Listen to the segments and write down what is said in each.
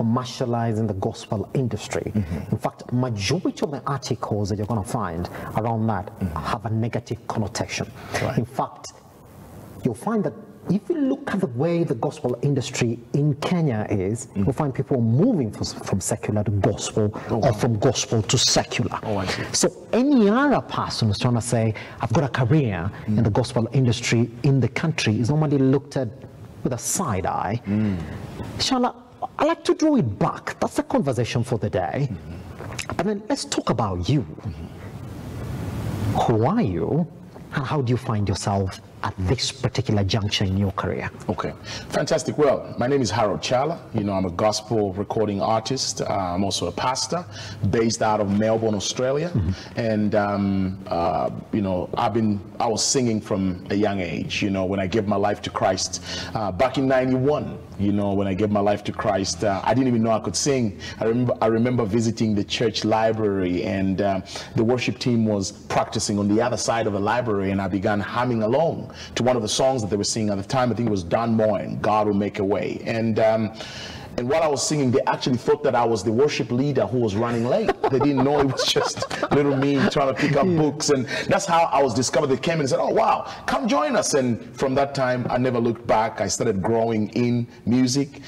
commercializing the gospel industry. In fact, majority of the articles that you're going to find around that have a negative connotation. Right. In fact, you'll find that if you look at the way the gospel industry in Kenya is, you'll find people moving from secular to gospel, or from gospel to secular. I see. So any other person who's trying to say, I've got a career in the gospel industry in the country is normally looked at with a side eye. Chaalla, I like to draw it back. That's a conversation for the day. But then let's talk about you. Who are you? And how do you find yourself at this particular juncture in your career? Okay, fantastic. Well, my name is Harold Chaalla. You know, I'm a gospel recording artist. I'm also a pastor based out of Melbourne, Australia. And, you know, I was singing from a young age, you know, when I gave my life to Christ back in '91. You know, when I gave my life to Christ, I didn't even know I could sing. I remember visiting the church library, and the worship team was practicing on the other side of the library, and I began humming along to one of the songs that they were singing at the time. I think it was Don Moen, God Will Make a Way. And while I was singing, they actually thought that I was the worship leader who was running late. They didn't know it was just little me trying to pick up books. And that's how I was discovered. They came in and said, oh, wow, come join us. And from that time, I never looked back. I started growing in music,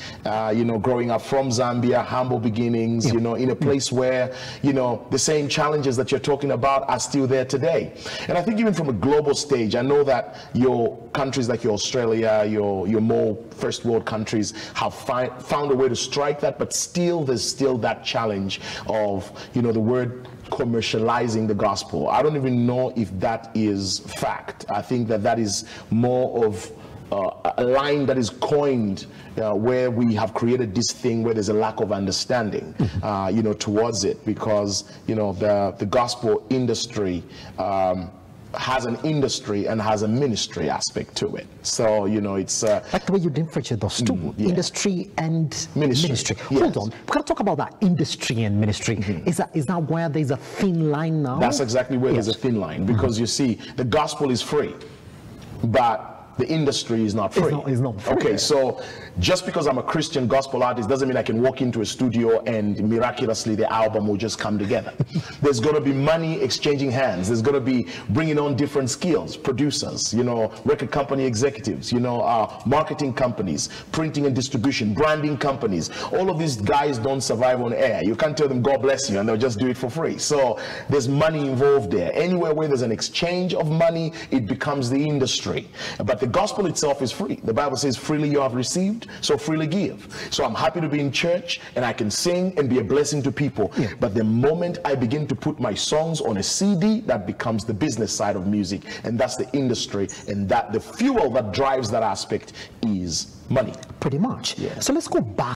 you know, growing up from Zambia, humble beginnings, you know, in a place where, you know, the same challenges that you're talking about are still there today. And I think even from a global stage, I know that your countries like your Australia, your more first world countries have found a way to strike that, but still there's still that challenge of, you know, the word commercializing the gospel. I don't even know if that is fact. I think that that is more of a line that is coined where we have created this thing where there's a lack of understanding, you know, towards it, because, you know, the gospel industry has an industry and has a ministry aspect to it. So, you know, it's like the way you differentiate those two, industry and ministry. Yes. Hold on, we're going to talk about that industry and ministry. Is that where there's a thin line now? That's exactly where there's a thin line, because you see, the gospel is free, but the industry is not free. It's not free. Okay, so just because I'm a Christian gospel artist doesn't mean I can walk into a studio and miraculously the album will just come together. There's going to be money exchanging hands. There's going to be bringing on different skills, producers, you know, record company executives, you know, marketing companies, printing and distribution, branding companies. All of these guys don't survive on air. You can't tell them God bless you and they'll just do it for free. So there's money involved there. Anywhere where there's an exchange of money, it becomes the industry. But the gospel itself is free. The Bible says freely you have received, so freely give. So I'm happy to be in church and I can sing and be a blessing to people. But the moment I begin to put my songs on a CD, that becomes the business side of music, and that's the industry, and that the fuel that drives that aspect is money. Pretty much. So let's go back